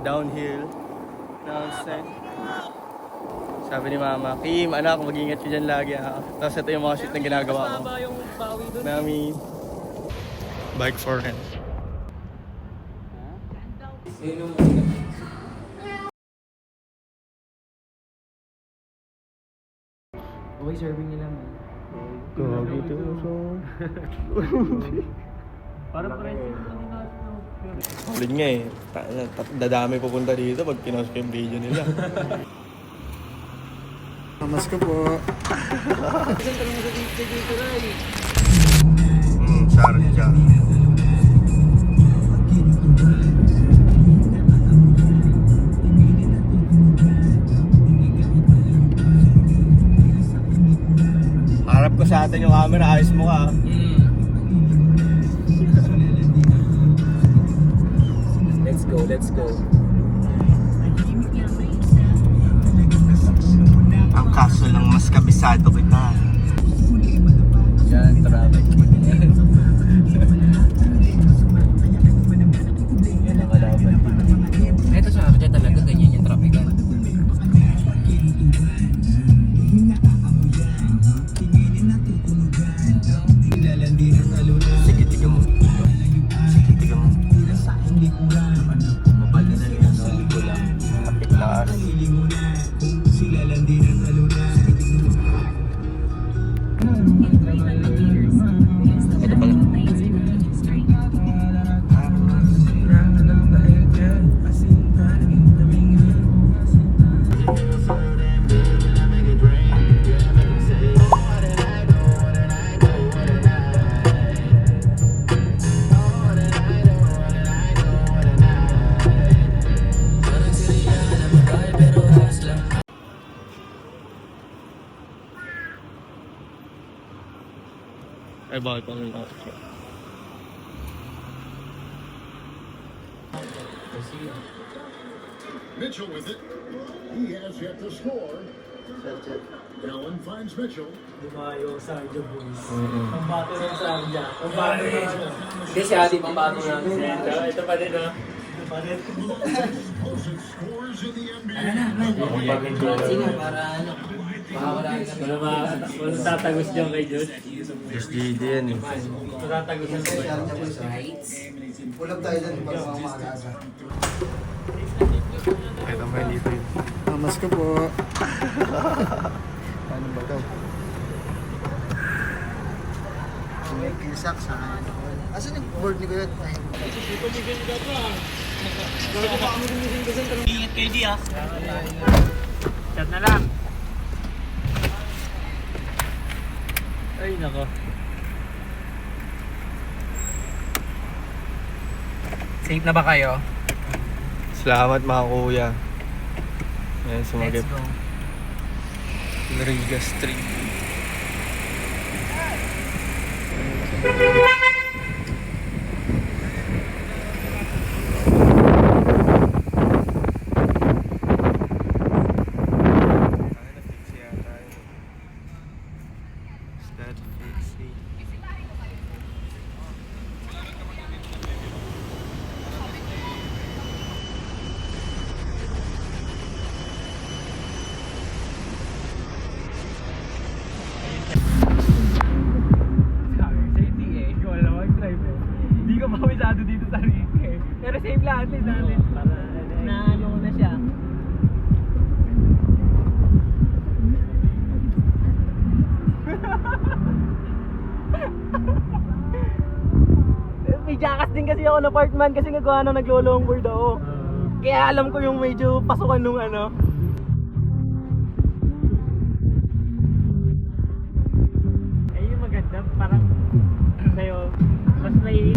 downhill. Sabi ni Mama, Kim, anak, mag-ingat ka dyan lagi ha. Tapos ito yung mga shit na ginagawa ko. Mas yung bawi doon. Mami, bike for rent. Okay, serving nila mo. Gogi to. Parang present lang Ulit nga eh. Dadami pupunta dito pag pinost ko yung video nila. Tamas ko po. Sarang siya. Harap ko sa atin yung camera, ayos mo ka. Let's go. Ang kaso lang mas kabisado kita. Yan, traffic. Yan ang kalaban. Ito sa Arja talaga, ganyan yung traffic. Sige, tiga mo. Mabali na rin ang sabi ko lang. Kapit na kasi. Ito pala. Ay, bakit pa rin ako? Mitchell with it. He has yet to score. Allen finds Mitchell. Dumayo sa Arja boys. Pambato ng sa Arja. Pambato ng... Hindi si Adi, pambato ng... Ito pa din ha. Ito pa din. Posted scores in the NBA. Sige, para ano. Makawala ka. Wala tatagos dyan kay Jud. Just GD yan eh. Tatagos dyan kay Jud. Right? Pulang tayo dyan para mga makakasa. Ito mo yung dito yun. Tamas ko po. Paano ba ito? May kisak sa akin. Asan yung board ni Kuya? Ingat kayo di ah. Chat na lang. Ay nako. Safe na ba kayo? Salamat mga kuya. Ayan, sumagip. Let's go. Riga Street. Hindi ko mawisado dito sa Riga eh. Pero safe lang at least natin. Na ano na siya. May jackass din kasi ako na partman kasi nagawa na naglo-longboard ako. Kaya alam ko yung medyo pasukan nung ano. Ay yung maganda parang sa'yo mas may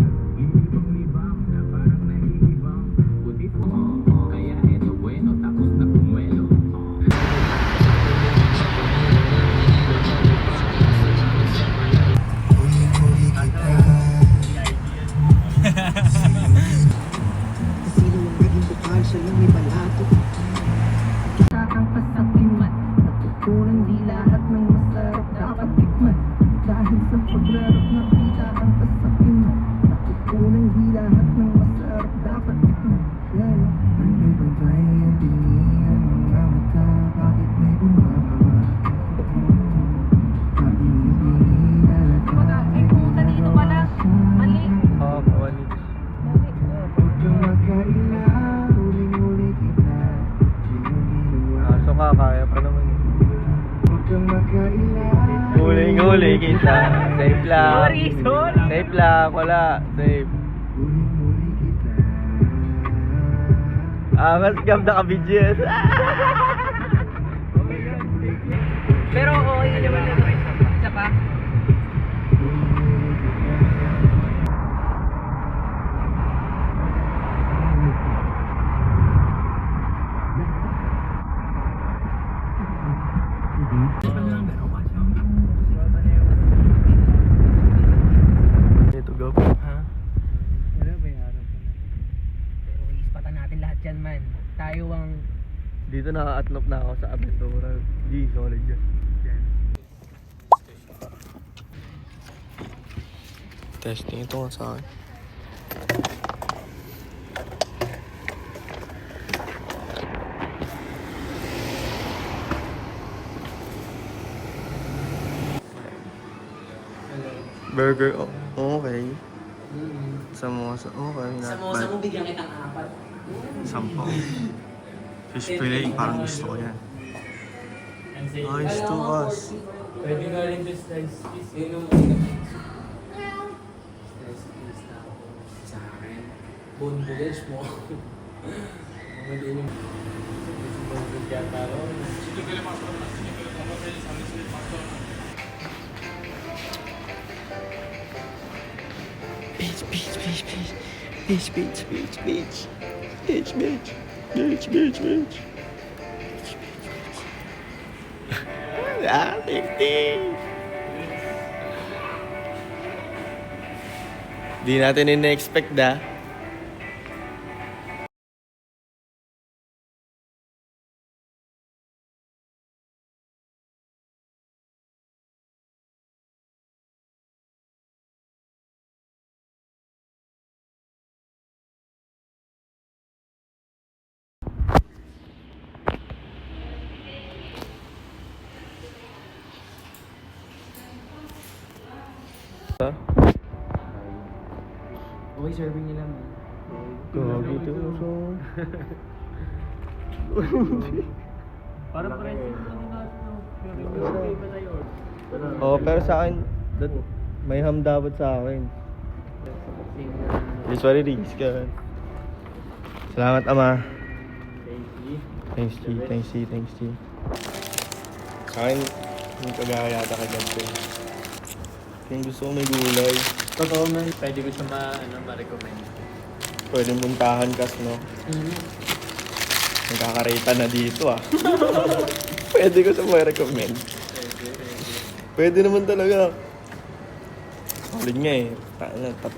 huli kita. Safe lang. Safe lang, wala. Safe. Mas gab na ka-BGS. Pero okay naman na isa pa. Ito, go. Ha? Pero ispatan natin lahat yan, man. Tayo ang... Dito naka-atlop na ako sa Aventura. G, solid yan. Testing ito nga sa akin. Burger, okay. Samosa, okay. Samosa mo bigyan kitang 4. Sampung. Fish fillet, parang gusto ko yan. Nice to us. Pwede nga rin this slice piece. Slice piece na ako sa akin. Bone village mo. Hindi yung... Bundog yata ako. Beach, beach, beach, beach. Beach, beach, beach, beach. Beach, beach. Beach, beach, beach. Ah, 50. Di natin in-expect da. Okay, serving nila, man. Gagi ito so. Parang price lang natin, no? Okay ba tayo? Oh, pero sa akin, may ham dapat sa akin. Usually risk ka. Salamat, Ama. Thanks, G. Thanks, G. Thanks, G. Sa akin, yung kagaya yata ka dyan, G. Kung gusto ko may gulay, Totoo man, pwede ko siya ma-recommend. pwede muntahan kas, no? Nagkakarita na dito, ah. Pwede ko siya ma-recommend. Pwede naman talaga. Solid nga eh.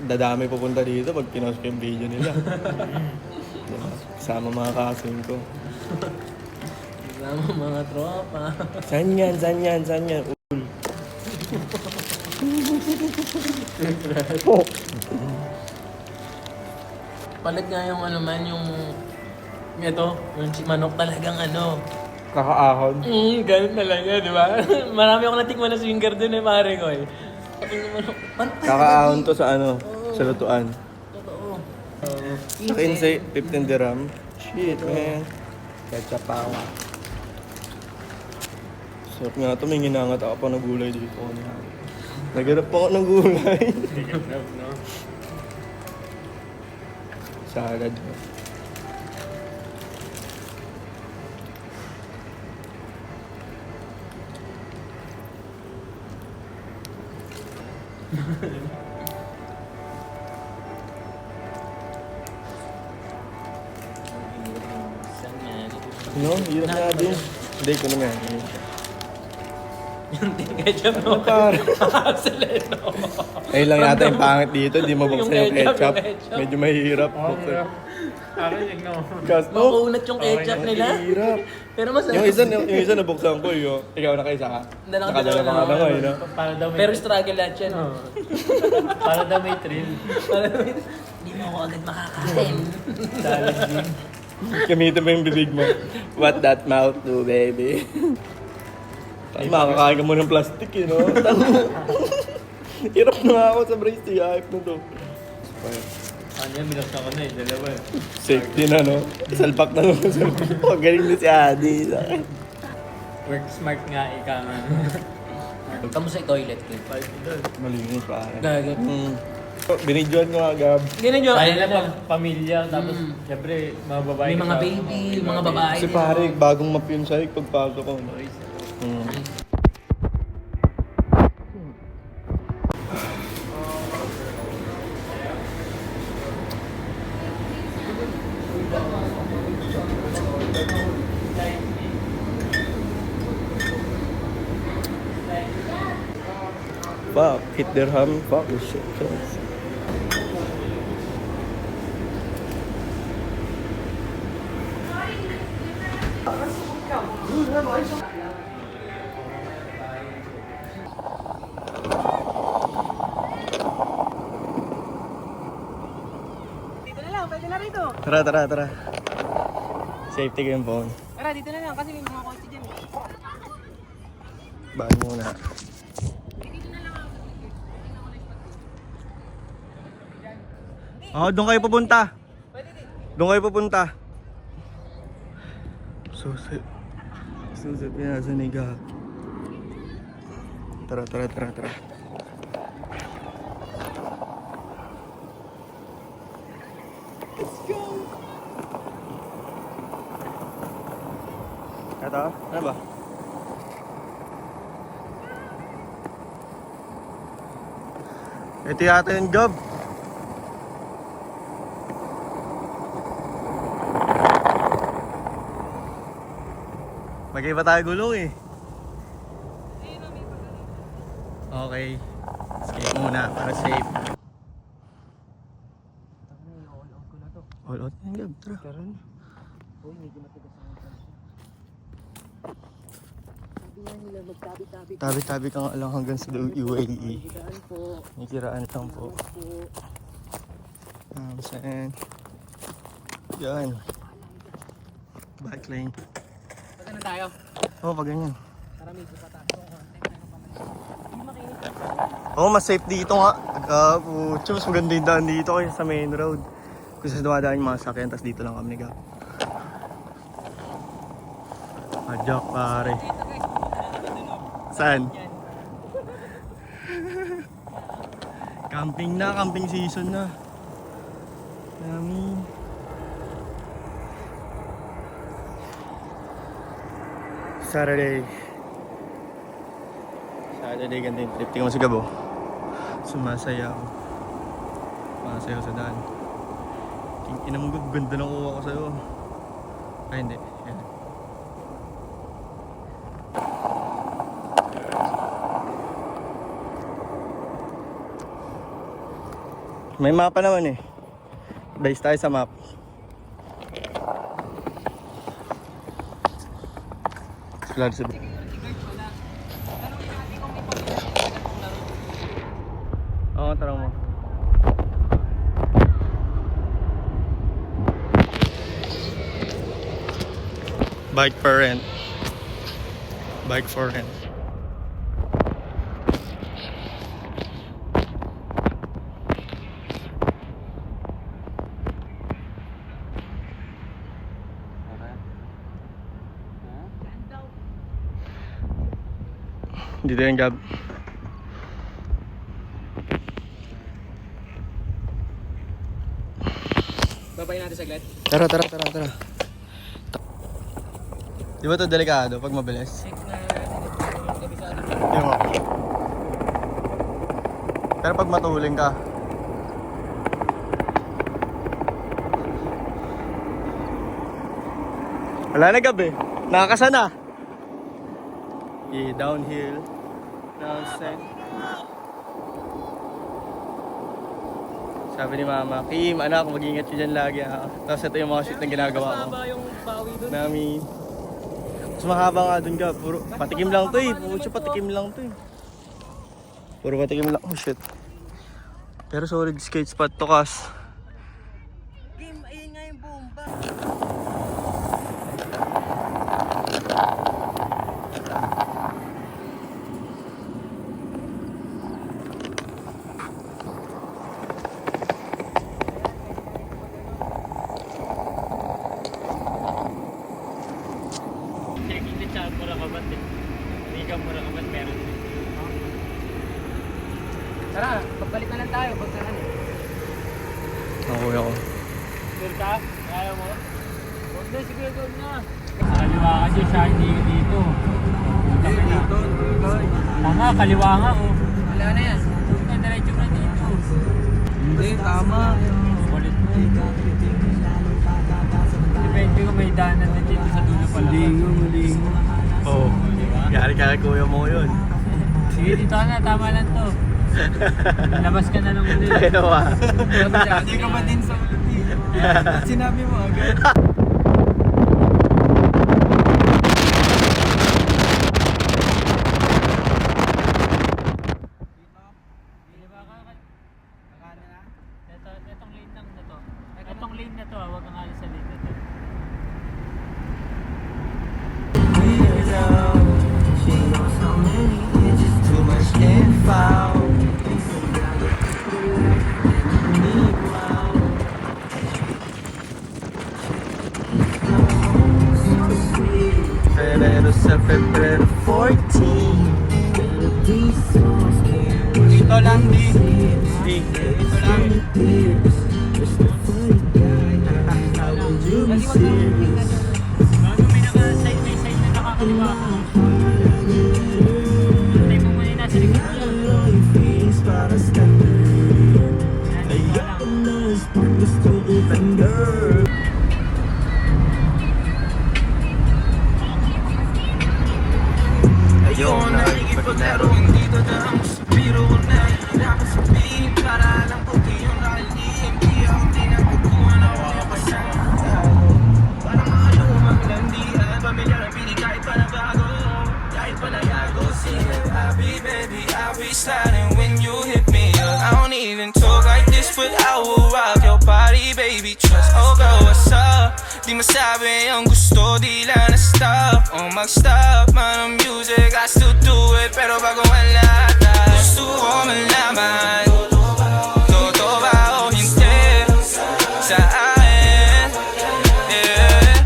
Dadami pupunta dito pag pinost ko yung video nila. Diba? Kasama mga kasing ko. Kasama mga tropa. Saan yan? Saan yan? Saan yan? Oh. Palit nga yung ano man, yung... Ito, yung manok talagang ano. Kakaahon. Ganun talaga, di ba? Marami ako natikman na swinger dun eh, pare ko eh. Sabi ng manok, Kakaahon to sa ano? Sa lutuan. totoo. Sa 15, 15 dirham. Shit, man. Ketchup pa ako. Sarap nga ito, may ginangat ako pa ng gulay dito. Nagharap pa ako ng gulay. Salad. No, hirap nga din. Hindi ko naman. Yung ketchup mo. Pare. Seleno. Ayun lang yata yung pangit dito, di mabuksan yung Yung ketchup, ketchup. yung ketchup. Medyo mahirap. Buksan. Ako yung no. Kas, no? Makunat yung ketchup nila. Mahirap. Pero masarap. Yung isa nabuksan ko yung, ikaw na isa ka. Nakadala pa ka na ngayon, no? Para daw may... Pero struggle lahat yan. Oo. Para daw may thrill. Hindi mo ako agad makakain. Challenging. Gamitin mo yung bibig mo. What that mouth do, baby? Makakain ka mo ng plastic, no? Hirap na nga ako sa brace, hype na to. Ano yan, binaksan ko na eh, dalawa eh. Safety na, no? Salpak na naman sa galing na si Adi. Work smart nga, ika nga. Kamusta yung toilet ko? Malinis pare. Gagat. Binidyoan ko nga, Gab. Ganun yun. Kaya na pamilya, tapos syempre mga babae. May mga baby, mga babae. Kasi pare, bagong map yun sa'yo pagpasok ko. Fuck, hit their ham, fuck this shit. Dito na lang, pwede na rito. Tara. Safety ko yung phone. Tara, dito na lang kasi may mga kotse dyan. Baan muna. Doon kayo pupunta. Doon kayo pupunta. Susi pinasa ni Gab. Tara. Ito, ano ba? Ito yata yung Gab. Magkaiba tayo gulong eh. Okay. Skate muna para safe. All out yung Gab, tara. Tabi-tabi ka nga lang hanggang sa UAE. May kiraan lang po. Saan? Yan. Bike lane. Pagka na tayo. Oo, pag ganyan. Para medyo pataas. Oo, mas safe dito nga. Mas maganda yung daan dito kasi sa main road. Kasi dumadaan yung mga sakyan, tapos dito lang kami nag Adjak pare. Saan? Camping season na. Yummy. Saturday, ganda yung trip. Tingnan mo si Gabo. Sumasayaw sa daan. Ina mo, ganda ng kuha ko sa'yo. Ay, hindi. Yan. May mapa naman eh. Base tayo sa map. Flood sa... Oo, tarang mo. Bike for rent. Bike for rent. Dito yung Gab. Babayin natin saglit. Tara. Di ba ito delikado pag mabilis? Di mo. Pero pag matuling ka. Wala na Gab eh. Nakakasana. Downhill. Downset. Sabi ni Mama, Kim, anak, mag-ingat ka dyan lagi ha. Tapos ito yung mga shit na ginagawa ko. Mahaba yung bawi doon. Nami. Mas mahaba nga dun ka. Puro patikim lang to eh. Patikim lang to eh. Puro patikim lang. Oh shit. Pero solid skate spot to, Kas. Game, ayun nga yung bomba. Checking the chat mo lang kabat eh. Hindi ka mo lang kabat meron din. Tara, pagbalik na lang tayo. Pag saan eh. Ako, ako. Sure ka? Kaya mo? Huwag na, sige, huwag na. Kaliwa kasi siya, hindi ka dito. Dito. Tama, kaliwa nga oh. Wala na yan. Huwag na, diretso na dito. Hindi, tama. Ulit mo. Depende kung may daanan na dito sa dulo pala. Malingo. Oo. Yari ka kay kuya mo yun. Sige, dito ka na. Tama lang to. Labas ka na lang ulit. Ayun ba? Hindi ka ba din sa ulit eh? Sinabi mo agad. Itong lane lang na to. Itong lane na to, huwag kang alis sa lane na to. Febrero sa Febrero 14. Dito lang, di. Dito lang. Bago may naka-side by side na nakakaliwa ko. Hintay mo muna yung nasa likod mo lang. Ayun na ipaglaro. Sliding when you hit me up. I don't even talk like this, but I will rock your body, baby. Trust. Oh girl, what's up? Di masabi ang gusto, di lang na-stop. Oh mag-stop man ang music, I still do it. Pero bago ang lahat, gusto ko malaman totoo ba o hindi sa akin, yeah.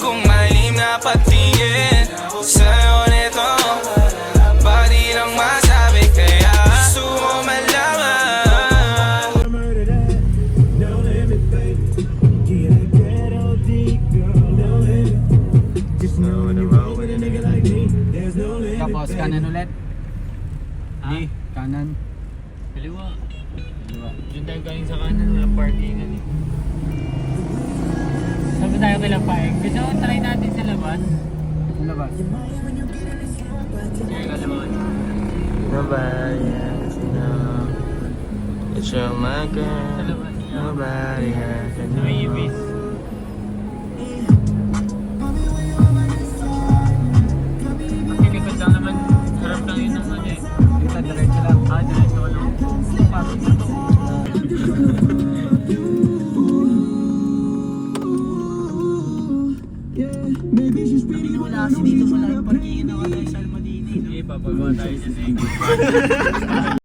Kung malim na patingin sa'yo nito, body lang masabi, kaya gusto ko malaman. Tapos kanan ulit. Ha? Kanan. Kaliwa. Diyan tayo galing sa kanan, walang parkingan eh. Saan ba tayo kailang paeng? Gusto ko try natin sa labas. Ang labas. Kaya kalaman. Nobody has to know that you're my Sa girl. labas. Nobody has to Sa know. may ibis. Kilikod lang naman. Harap lang yun ng ano eh. Dito, diretso lang. Ah, diretso ko lang. Parang dito. Wala kasi dito wala yung parkingan na wala sa Almadini. Sige, papagawa tayo dyan sa ibis.